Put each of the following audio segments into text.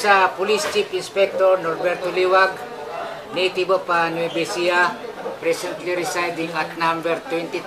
is Police Chief Inspector Norberto Liwag, native of Nueva Ecija, presently residing at number 22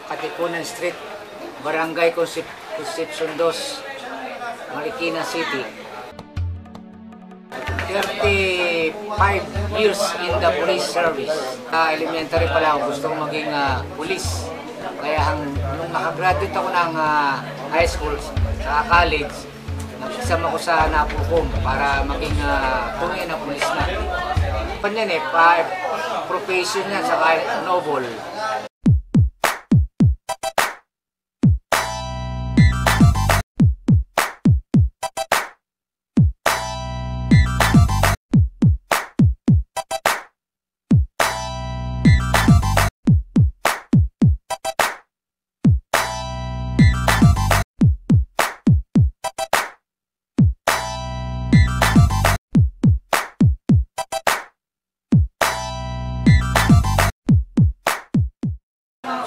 Katipunan Street, Barangay Concepcion 2, Marikina City. 35 years in the police service. Elementary pa lang gusto kong maging police. Kaya nung nakagraduate ako ng high school, sa college, nag-exam ako sa Napukom para maging tunay na police na. Panyan profession yan, saka noble.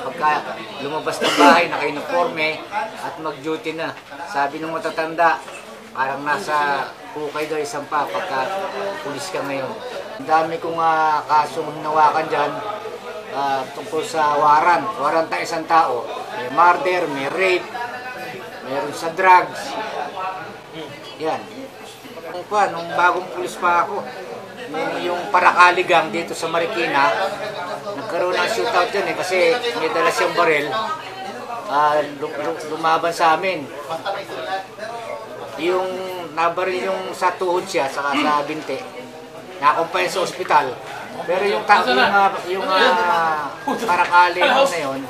Pagka lumabas ng bahay, naka-uniforme at mag-duty na. Sabi ng matatanda, parang nasa hukay daw isang pa pagka pulis ka ngayon. Ang dami kong kasong hinawakan dyan tungkol sa warrant ng isang tao. May murder, may rape, meron sa drugs. Yan. Nung bagong pulis pa ako, yung Paracaligang dito sa Marikina, nagkaroon ng shootout dyan kasi may dala siyang baril, lumaban sa amin. Yung nabaril yung sa tuhod siya, saka sa binti, nakumpay sa ospital. Pero yung Paracaligang na yun,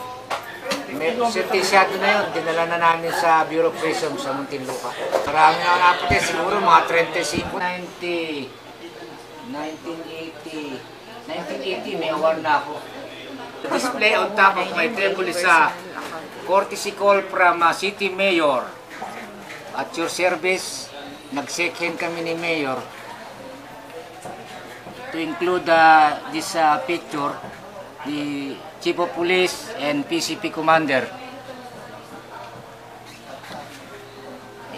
may sentensyado na yun, dinala na namin sa Bureau of Prisons sa Muntinlupa. Marami na napunti, siguro mga 35, 1980 may award na ako. The display on top of my table is a courtesy call from City Mayor. At your service, nag-second kami ni Mayor to include this picture, the Chief of Police and PCP Commander.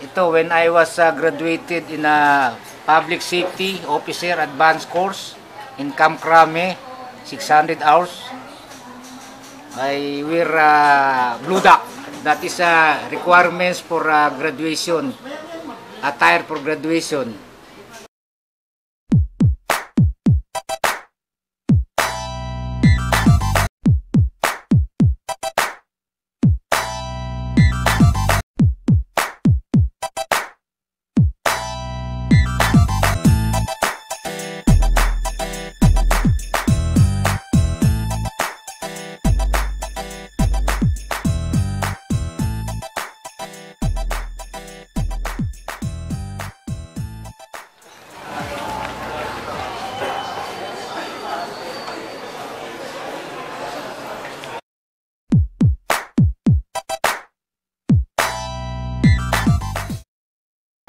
Ito, when I was graduated in a Public Safety Officer Advanced Course in Camp Crame, 600 hours. I wear blue duck. That is requirements for graduation, attire for graduation.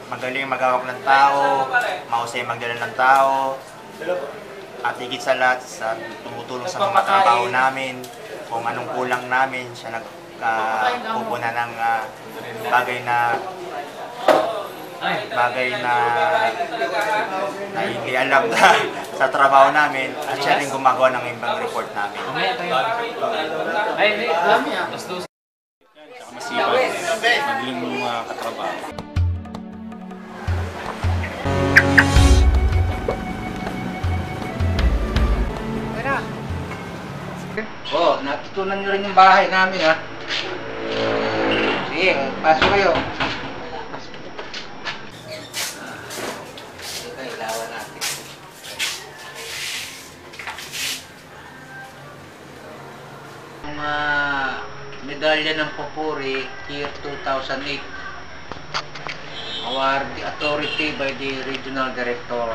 Magaling maghawak ng tao, mahusay magdala ng tao, at higit sa lahat, tumutulong sa mga trabaho namin, kung anong kulang namin, siya nagpupunan ng bagay na hindi alam sa trabaho namin, at siya rin gumagawa ng ibang report namin. Masipag, magaling yung mga katrabaho. Oh, natutunan nyo rin yung bahay namin, ha? Sige, pasok kayo. Ito, ilawan natin. Yung medalya ng Papuri, year 2008. Award authority by the Regional Director.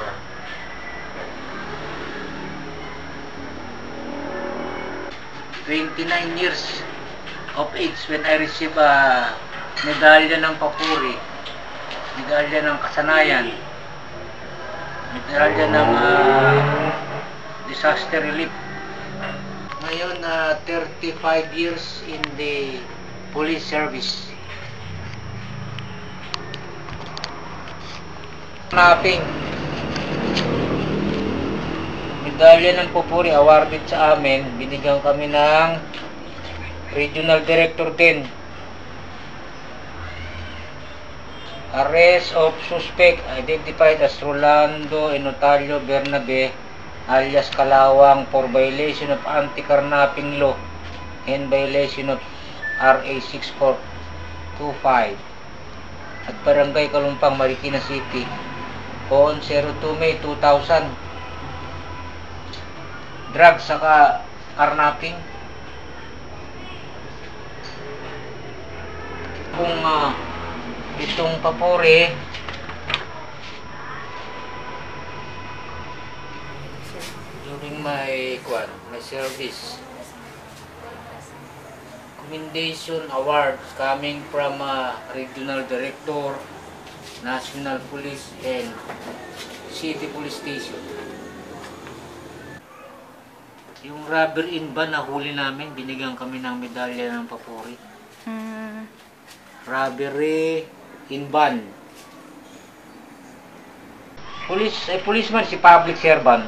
29 years of age when I received a medalya ng Papuri, medalya ng Kasanayan, medalya ng disaster relief. Ngayon, 35 years in the police service. Napping. Medalya ng Pupuri awarded sa amin. Binigyan kami ng Regional Director din. Arrest of suspect identified as Rolando Enotalio Bernabe alias Kalawang for violation of anti-carnapping law and violation of RA 6425 at Barangay Kalumpang, Marikina City on 02 May 2000. Drugs saka carnapping. Kung itong Papuri during my service commendation awards coming from Regional Director, National Police and City Police Station. Yung rubber in ban na huli namin, binigyan kami ng medalya ng Papuri. Robbery in ban. Policeman si public servant.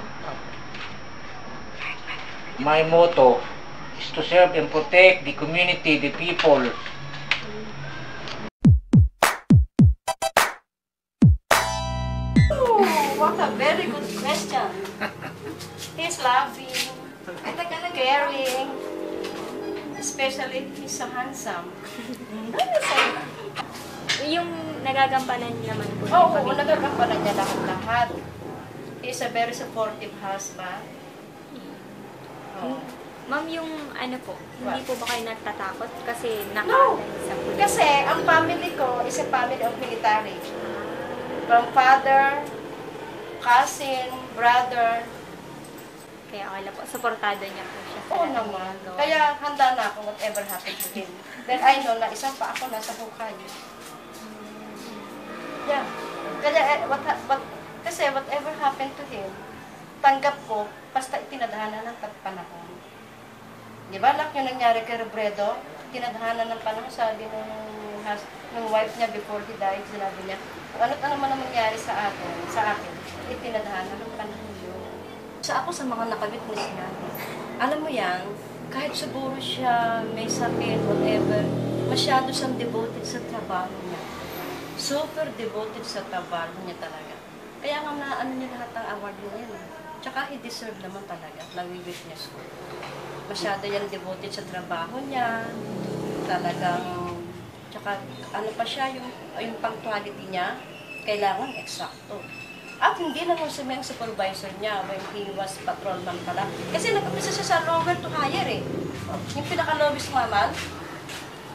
My motto is to serve and protect the community, the people. Oh, what a very good question. He's laughing, caring, especially he's so handsome. Yung nagagampanan naman po. Oo, nagagampanan niya lahat. He's a very supportive husband. Oh. Ma'am, yung ano po, hindi po ba kayo natatakot kasi No, nakatay sa pulis? kasi ang family ko is a family of military. From father, cousin, brother. Kaya okay lang po, supportado niya po siya. Oo naman. Kaya handa na ako whatever happened to him. Then I know na isang pa ako nasa hukay. Yeah. Kaya kasi whatever happened to him, tanggap ko basta itinadhana ng panahon. Di ba, lak yung nangyari kay Robredo, tinadhana ng panahon, sabi ng wife niya before he died, sinabi niya, ano't ano man ang mangyari sa akin, itinadhana ng panahon yun. Sa ako sa mga nakawitness niya, alam mo yan, kahit siguro siya may sakit, whatever, masyado siyang devoted sa trabaho niya. Super devoted sa trabaho niya talaga. Kaya nga na ano niya lahat ng award niya yun. Tsaka he deserve naman talaga, nawi-witness ko. Masyado yan devoted sa trabaho niya. Talagang, tsaka ano pa siya, yung punctuality niya, kailangan eksakto. At hindi naman siya yung supervisor niya when he was patrolman pala. Kasi nag-umpisa siya sa lower to higher eh. Yung pinaka-lowest maman,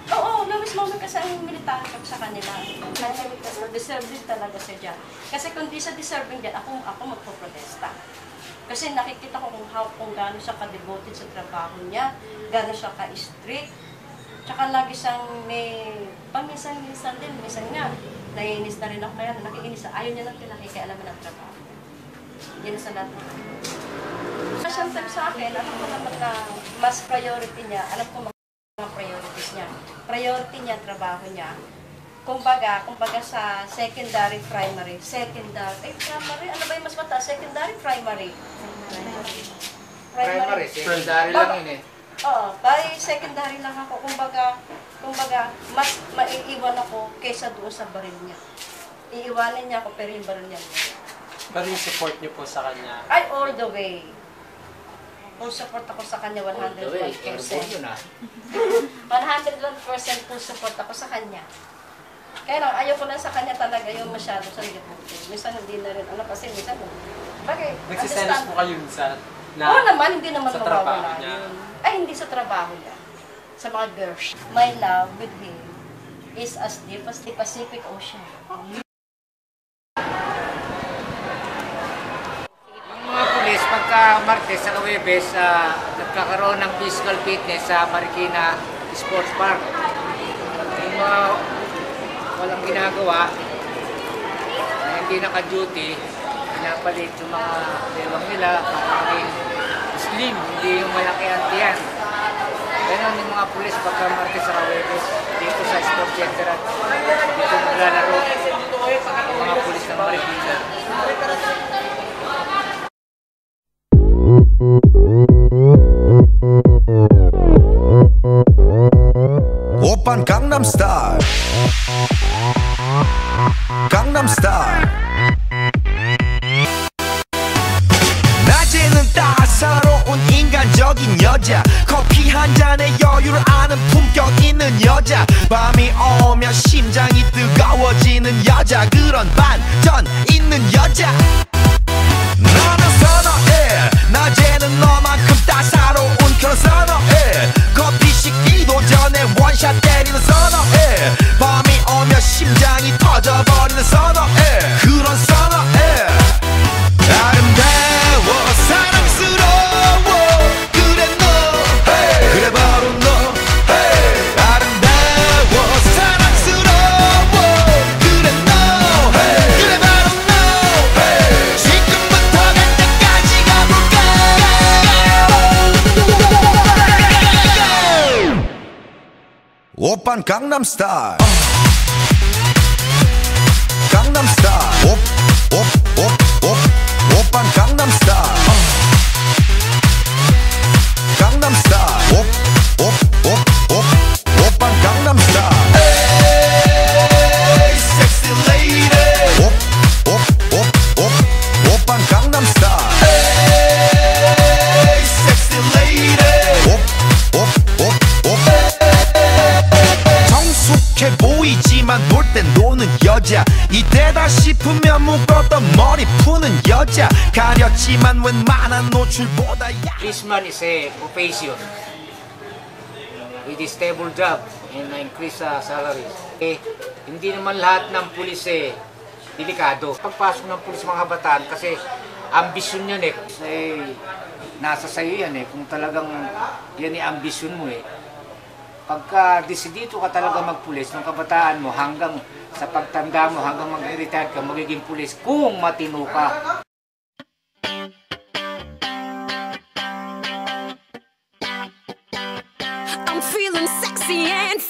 oo, lowest maman kasi ang military pag sa kanila. Deserving talaga siya dyan. Kasi kung di siya deserving dyan, ako magpo-protesta. Kasi nakikita ko kung gaano siya ka-devoted sa trabaho niya, gaano siya ka-strict. Tsaka lagi siyang may, minsan din, minsan nga, naiinis na rin ako kaya, nakikinis, ayaw niya ng pinakikialaman ng trabaho. Yan sa lahat. Siyempre sa akin, alam ko naman na mas priority niya, alam ko mga priorities niya. Priority niya, trabaho niya. Kumbaga sa secondary, primary, primary, ano ba yung mas mataas? Secondary, primary. Primary, secondary lang yun eh. Oo, bali secondary lang ako. Kumbaga, mas maiiwan ako kaysa doon sa baril niya. Iiwanan niya ako pero yung baril niya. Pero yung support niyo po sa kanya? Ay, all the way. Full support ako sa kanya, 101%. All the way, airborne yun 101% full support ako sa kanya. Kaya lang, ayaw ko lang sa kanya talaga yung masyado sa devoted. Minsan hindi na rin, kasi minsan, bagay, Nagsiselos po kayo minsan? Oo naman, hindi naman sa trabaho mawawala niya? yun. Ay, hindi sa trabaho niya. Sa mga girls. My love with him is as deep as the Pacific Ocean. Yung mga pulis, pagka Martes sa Huwebes, nagkakaroon ng physical fitness sa Marikina Sports Park. Yung mga walang ginagawa, na hindi naka-duty, pinapalit yung mga bewang nila para maging slim, hindi yung malaki ang tiyan. Ganun yung mga pulis pagka Martes sa Huwebes dito sa Sports Center at dito naglalaro. ang mga pulis ng Marikina. 오빤 강남스타일 강남스타일 낮에는 따사로운 인간적인 여자 커피 한 잔에 여유를 아는 품격 있는 여자 밤이 오면 심장이 뜨거워지는 여자 그런 반전 있는 여자 너는 선어해 낮에는 너만큼 따사로운 그런 선어해 커피 식기도 전에 원샷 때리는 선어해 밤이 오면 심장이 터져버리는 선어해 그런 선어해 아름다워 사랑스러워 그래 너 그래 바로 너 아름다워 사랑스러워 그래 너 그래 바로 너 지금부터 갈 때까지 가볼까 오빤 강남스타일 강남스타일 오빤 강남스타일 강남스타일 오빤 강남스타일 에이 섹시 레이디 오빤 강남스타일 에이 섹시 레이디 성숙해 보이지만 놀 땐 노는 여자 이때다 싶으면 묶었던 머리 푸는 여자 가렸지만 웬만한 노출보다 Policeman is a profession with a stable job and increase sa salaries. Hindi naman lahat ng pulis delikado. Pagpasok ng pulis mga kabataan kasi ambisyon yan nasa sayo yan kung talagang yan ambisyon mo Pagka desidido ka talaga magpulis ng kabataan mo hanggang sa pagtanda mo, hanggang mag-retire ka, magiging pulis kung matino ka. I'm feeling sexy and